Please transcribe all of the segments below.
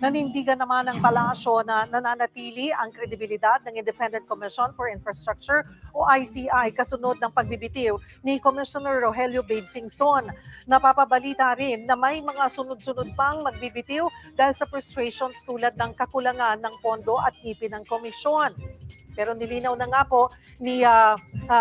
Nanindigan naman ng palasyo na nananatili ang kredibilidad ng Independent Commission for Infrastructure o ICI kasunod ng pagbibitiw ni Commissioner Rogelio Babe Singson. Napapabalita rin na may mga sunod-sunod pang magbibitiw dahil sa frustrations tulad ng kakulangan ng pondo at ngipin ng komisyon. Pero nilinaw na nga po ni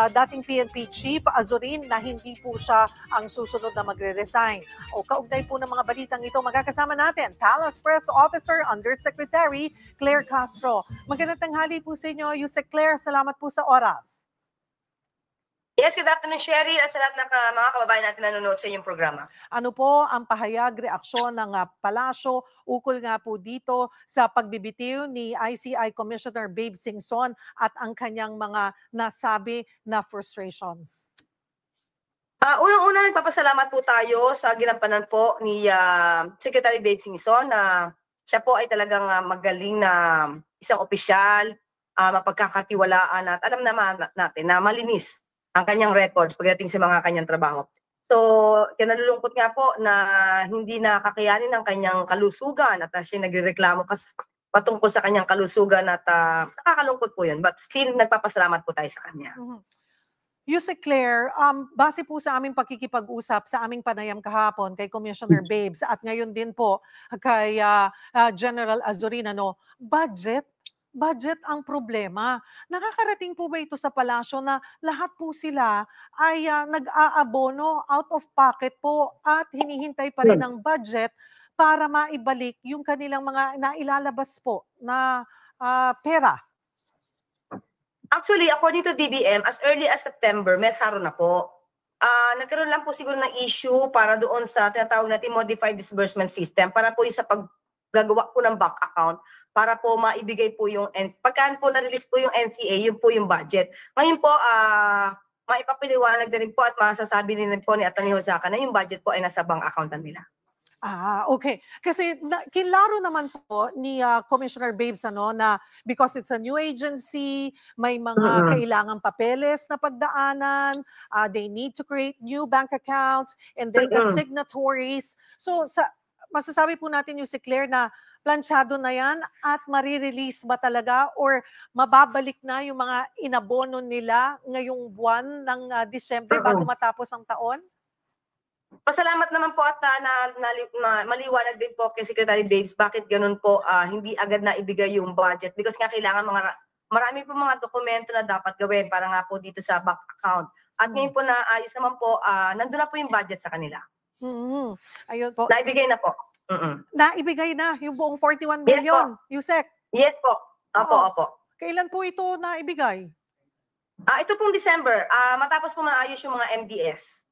dating PNP Chief Azurin na hindi po siya ang susunod na magre-resign. O kaugnay po ng mga balitang ito, magkakasama natin Palace Press Officer Undersecretary Claire Castro. Magandang tanghali po sa inyo, Yusek Claire. Salamat po sa oras. Yes, good afternoon, Sherry, at sa lahat ng mga kababayan natin na nanonood sa inyong programa. Ano po ang pahayag, reaksyon ng palasyo ukol nga po dito sa pagbibitiw ni ICI Commissioner Babe Singson at ang kanyang mga nasabi na frustrations? Unang-una, nagpapasalamat po tayo sa ginampanan po ni Secretary Babe Singson na siya po ay talagang magaling na isang opisyal, mapagkakatiwalaan at alam naman natin na malinis ang kanyang records pagdating sa mga kanyang trabaho. So, kinalulungkot nga po na hindi nakakayanin ang kanyang kalusugan at siya nagrereklamo patungkol sa kanyang kalusugan at nakakalungkot po yun. But still, nagpapasalamat po tayo sa kanya. Yusek Claire, base po sa aming pakikipag-usap sa aming panayam kahapon kay Commissioner Babes at ngayon din po kay General Azurin, budget ang problema. Nakakarating po ba ito sa palasyo na lahat po sila ay nag-aabono out of pocket po at hinihintay pa rin ang budget para maibalik yung kanilang mga nailalabas po na pera? Actually, according to DBM, as early as September, may saro na po. Nagkaroon lang po siguro ng issue para doon sa tinatawag natin modified disbursement system para po yung sa paggagawa po ng bank account para po maibigay po yung, pagkaan po na-release po yung NCA, yun po yung budget. Ngayon po, maipapaliwanag na rin po at masasabi din po ni Atty. Hosaka na yung budget po ay nasa bank account nila. Okay. Kasi kinlaro naman po ni Commissioner Babes na because it's a new agency, may mga kailangang papeles na pagdaanan, they need to create new bank accounts, and then the signatories. So masasabi po natin yung si Claire na planchado na yan at marirelease ba talaga or mababalik na yung mga inabono nila ngayong buwan ng Disyembre bago matapos ang taon? Pasalamat naman po at maliwanag din po kay Secretary Babes bakit ganun po hindi agad na ibigay yung budget because nga kailangan marami po mga dokumento na dapat gawin para nga po dito sa bank account. At ngayon po na ayos naman po, nandun na po yung budget sa kanila. Ayun po. Naibigay na po. Naibigay na yung buong 41 million, Yusek? Yes po. Opo. Kailan po ito naibigay? Ito pong December, matapos po maayos yung mga MDS.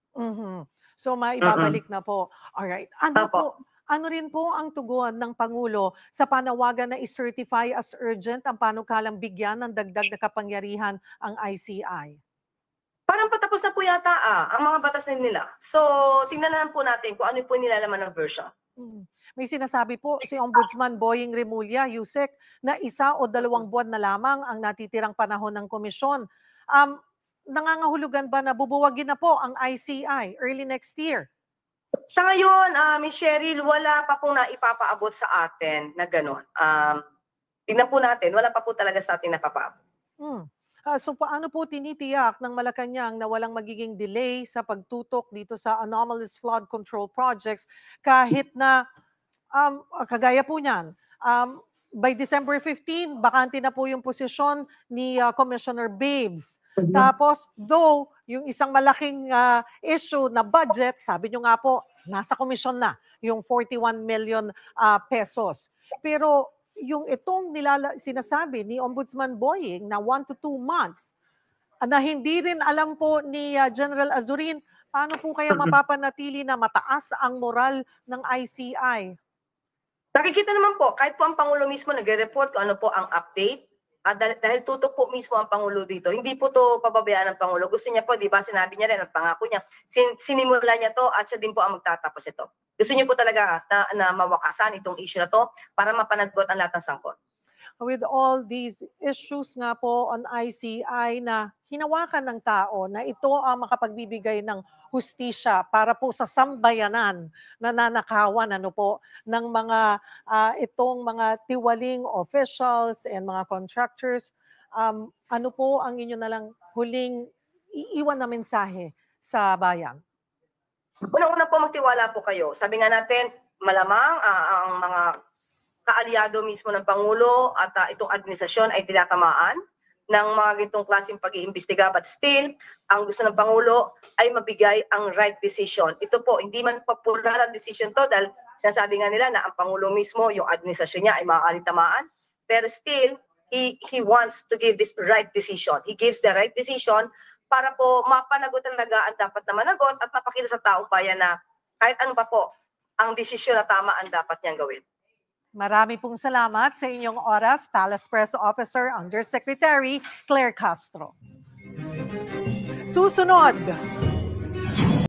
So maibabalik na po. Alright. Ano rin po ang tugon ng Pangulo sa panawagan na i-certify as urgent ang panukalang bigyan ng dagdag na kapangyarihan ang ICI? Parang patapos na po yata ang mga batas nila. So, tingnan na lang po natin kung ano po nilalaman ng version. May sinasabi po si Ombudsman Boying Remulla, Yusek, na 1 o 2 buwan na lamang ang natitirang panahon ng komisyon. Nangangahulugan ba na bubuwagin na po ang ICI early next year? Sa ngayon, Ms. Cheryl, wala pa pong naipapaabot sa atin na gano'n. Tingnan po natin, wala pa po talaga sa atin napapaabot. So paano po tinitiyak ng Malacanang na walang magiging delay sa pagtutok dito sa anomalous flood control projects kahit na kagaya po niyan, by December 15, bakante na po yung posisyon ni Commissioner Babes. Tapos, though, yung isang malaking issue na budget, sabi nyo nga po, nasa komisyon na yung 41 million pesos. Pero yung itong sinasabi ni Ombudsman Boying na 1 to 2 months, na hindi rin alam po ni General Azurin, paano po kaya mapapanatili na mataas ang moral ng ICI? Nakikita naman po, kahit po ang Pangulo mismo nagre-report kung ano po ang update, dahil tutok po mismo ang Pangulo dito, hindi po to pababayaan ng Pangulo. Gusto niya po, di ba, sinabi niya rin at pangako niya, sinimula niya to at siya din po ang magtatapos ito. Gusto niya po talaga na mawakasan itong issue na to para mapanagot ang lahat ng sangkot. with all these issues nga po on ICI na hinawakan ng tao na ito ang makapagbibigay ng hustisya para po sa sambayanan na nanakawan ano po ng mga itong mga tiwaling officials and mga contractors. Ano po ang inyo na lang huling iiwan na mensahe sa bayan? Unang-una po magtiwala po kayo. Sabi nga natin, malamang ang mga kaalyado mismo ng Pangulo at itong administrasyon ay tinatamaan ng mga gitong klaseng pag-iimbestiga, but still, ang gusto ng Pangulo ay mabigay ang right decision. Ito po, hindi man popular ang decision to dahil sinasabi nga nila na ang Pangulo mismo, yung administrasyon niya ay maaaring tamaan, pero still, he wants to give this right decision. He gives the right decision para po mapanagot talaga ang dapat na managot at mapakita sa taong bayan na kahit ano pa po, ang desisyon na tama ang dapat niyang gawin. Marami pong salamat sa inyong oras, Palace Press Officer Undersecretary Claire Castro. Susunod,